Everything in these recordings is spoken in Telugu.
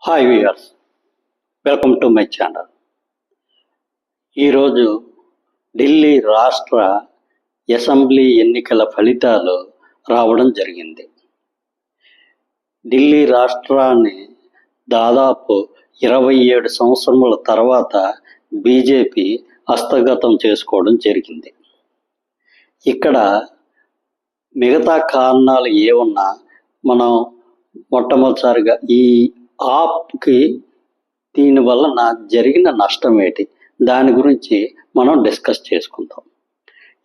Hi viewers, welcome to my channel. ఈరోజు ఢిల్లీ రాష్ట్ర అసెంబ్లీ ఎన్నికల ఫలితాలు రావడం జరిగింది. ఢిల్లీ రాష్ట్రాన్ని దాదాపు 27 సంవత్సరముల తర్వాత బీజేపీ హస్తగతం చేసుకోవడం జరిగింది. ఇక్కడ మిగతా కారణాలు ఏమున్నా మనం మొట్టమొదటిసారిగా ఈ ఆప్కి దీనివల్ల జరిగిన నష్టం ఏంటి దాని గురించి మనం డిస్కస్ చేసుకుందాం.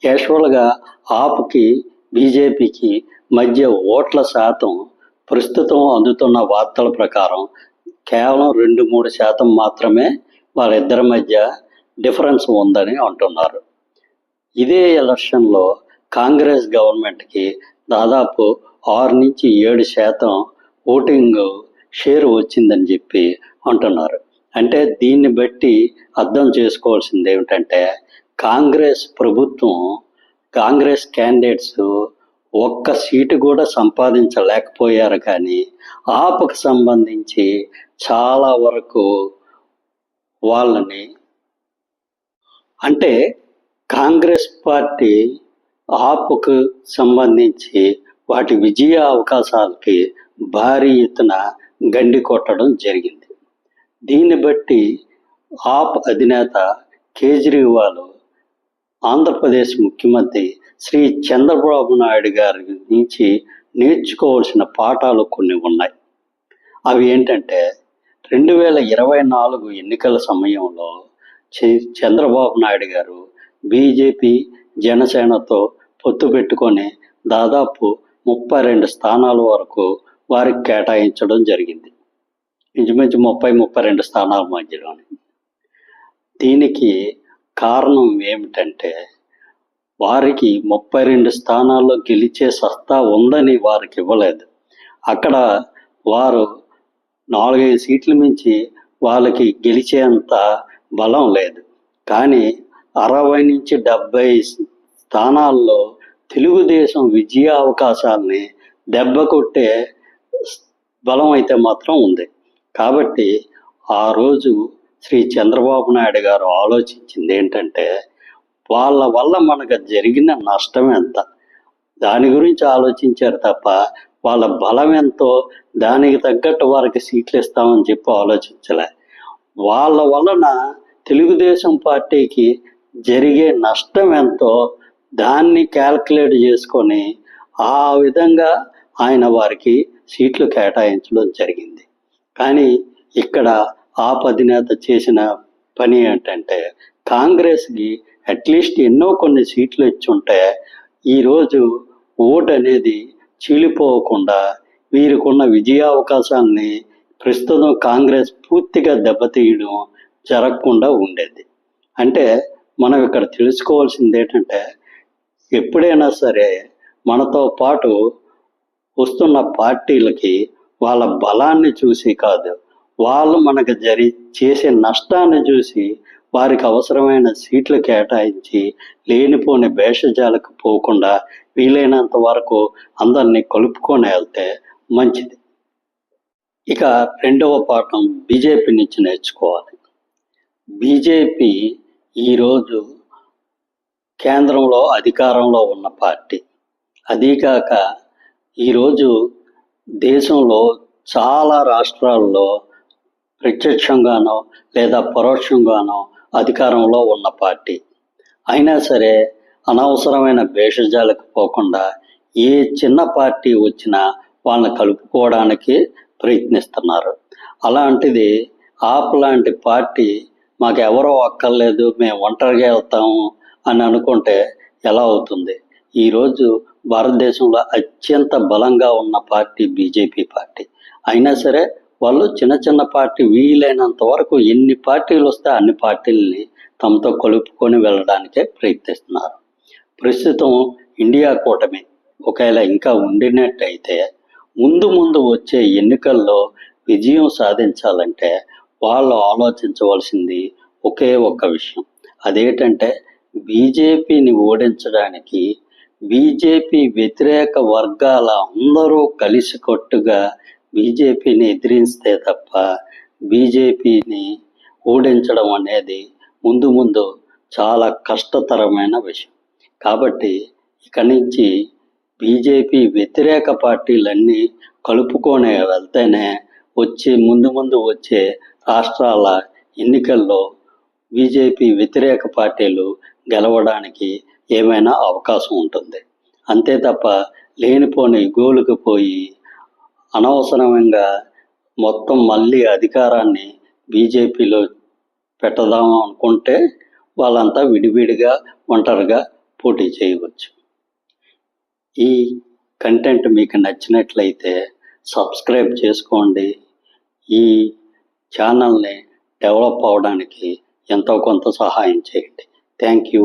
యాక్చువల్గా ఆప్కి బీజేపీకి మధ్య ఓట్ల శాతం ప్రస్తుతం అందుతున్న వార్తల ప్రకారం కేవలం 2-3% మాత్రమే వాళ్ళిద్దరి మధ్య డిఫరెన్స్ ఉందని అంటున్నారు. ఇదే ఎలక్షన్లో కాంగ్రెస్ గవర్నమెంట్కి దాదాపు 6-7% ఓటింగ్ షేర్ వచ్చిందని చెప్పి అంటున్నారు. అంటే దీన్ని బట్టి అర్థం చేసుకోవాల్సింది ఏమిటంటే కాంగ్రెస్ ప్రభుత్వం, కాంగ్రెస్ క్యాండిడేట్స్ ఒక్క సీటు కూడా సంపాదించలేకపోయారు. కానీ ఆప్కు సంబంధించి చాలా వరకు వాళ్ళని, అంటే కాంగ్రెస్ పార్టీ ఆప్కు సంబంధించి వాటి విజయ అవకాశాలకి భారీ ఎత్తున గండి కొట్టడం జరిగింది. దీన్ని బట్టి ఆప్ అధినేత కేజ్రీవాల్ ఆంధ్రప్రదేశ్ ముఖ్యమంత్రి శ్రీ చంద్రబాబు నాయుడు గారి నుంచి నేర్చుకోవాల్సిన పాఠాలు కొన్ని ఉన్నాయి. అవి ఏంటంటే 2024 ఎన్నికల సమయంలో చంద్రబాబు నాయుడు గారు బీజేపీ జనసేనతో పొత్తు పెట్టుకొని దాదాపు 32 స్థానాల వరకు వారికి కేటాయించడం జరిగింది. ఇంచుమించు 30-32 స్థానాల మధ్యలోనే. దీనికి కారణం ఏమిటంటే వారికి 32 స్థానాల్లో గెలిచే సత్తా ఉందని వారికి ఇవ్వలేదు. అక్కడ వారు 4-5 సీట్ల మించి వాళ్ళకి గెలిచేంత బలం లేదు. కానీ 60-70 స్థానాల్లో తెలుగుదేశం విజయ అవకాశాలని దెబ్బ కొట్టే బలం అయితే మాత్రం ఉంది. కాబట్టి ఆ రోజు శ్రీ చంద్రబాబు నాయుడు గారు ఆలోచించింది ఏంటంటే వాళ్ళ వల్ల మనకు జరిగిన నష్టం ఎంత, దాని గురించి ఆలోచించారు తప్ప వాళ్ళ బలం ఎంతో దానికి తగ్గట్టు వారికి సీట్లు ఇస్తామని చెప్పి ఆలోచించలే. వాళ్ళ వలన తెలుగుదేశం పార్టీకి జరిగే నష్టం ఎంతో దాన్ని క్యాల్కులేట్ చేసుకొని ఆ విధంగా ఆయన వారికి సీట్లు కేటాయించడం జరిగింది. కానీ ఇక్కడ ఆప్ అధినేత చేసిన పని ఏంటంటే కాంగ్రెస్కి అట్లీస్ట్ ఎన్నో కొన్ని సీట్లు ఇచ్చుంటే ఈరోజు ఓటు అనేది చీలిపోకుండా వీరికున్న విజయ అవకాశాన్ని ప్రస్తుతం కాంగ్రెస్ పూర్తిగా దెబ్బతీయడం జరగకుండా ఉండేది. అంటే మనం ఇక్కడ తెలుసుకోవాల్సింది ఏంటంటే ఎప్పుడైనా సరే మనతో పాటు వస్తున్న పార్టీలకి వాళ్ళ బలాన్ని చూసి కాదు, వాళ్ళు మనకు చేసే నష్టాన్ని చూసి వారికి అవసరమైన సీట్లు కేటాయించి లేనిపోని భేషజాలకు పోకుండా వీలైనంత వరకు అందరినీ కలుపుకొని వెళ్తే మంచిది. ఇక రెండవ పాఠం బీజేపీ నుంచి నేర్చుకోవాలి. బీజేపీ ఈరోజు కేంద్రంలో అధికారంలో ఉన్న పార్టీ. అదీకాక ఈరోజు దేశంలో చాలా రాష్ట్రాల్లో ప్రత్యక్షంగానో లేదా పరోక్షంగానో అధికారంలో ఉన్న పార్టీ. అయినా సరే అనవసరమైన భేషజాలకు పోకుండా ఏ చిన్న పార్టీ వచ్చినా వాళ్ళని కలుపుకోవడానికి ప్రయత్నిస్తున్నారు. అలాంటిది ఆప్ లాంటి పార్టీ మాకు ఎవరో అక్కర్లేదు, మేము ఒంటరిగా వెళ్తాము అని అనుకుంటే ఎలా అవుతుంది? ఈరోజు భారతదేశంలో అత్యంత బలంగా ఉన్న పార్టీ బీజేపీ పార్టీ. అయినా సరే వాళ్ళు చిన్న చిన్న పార్టీ వీలైనంత వరకు ఎన్ని పార్టీలు వస్తే అన్ని పార్టీలని తమతో కలుపుకొని వెళ్ళడానికే ప్రయత్నిస్తున్నారు. ప్రస్తుతం ఇండియా కూటమి ఒకవేళ ఇంకా ఉండినట్టయితే ముందు వచ్చే ఎన్నికల్లో విజయం సాధించాలంటే వాళ్ళు ఆలోచించవలసింది ఒకే ఒక్క విషయం. అదేంటంటే బీజేపీని ఓడించడానికి బీజేపీ వ్యతిరేక వర్గాల అందరూ కలిసికట్టుగా బీజేపీని ఎదిరిస్తే తప్ప బీజేపీని ఓడించడం అనేది ముందు ముందు చాలా కష్టతరమైన విషయం. కాబట్టి ఇక నుంచి బీజేపీ వ్యతిరేక పార్టీలన్నీ కలుపుకొని వెళ్తేనే ముందు ముందు వచ్చే రాష్ట్రాల ఎన్నికల్లో బీజేపీ వ్యతిరేక పార్టీలు గెలవడానికి ఏమైనా అవకాశం ఉంటుంది. అంతే తప్ప లేనిపోని గోలుకు పోయి అనవసరంగా మొత్తం మళ్ళీ అధికారాన్ని బీజేపీలో పెట్టదాం అనుకుంటే వాళ్ళంతా విడివిడిగా ఒంటరిగా పోటీ చేయవచ్చు. ఈ కంటెంట్ మీకు నచ్చినట్లయితే సబ్స్క్రైబ్ చేసుకోండి. ఈ ఛానల్ని డెవలప్ అవడానికి ఎంతో కొంత సహాయం చేయండి. Thank you.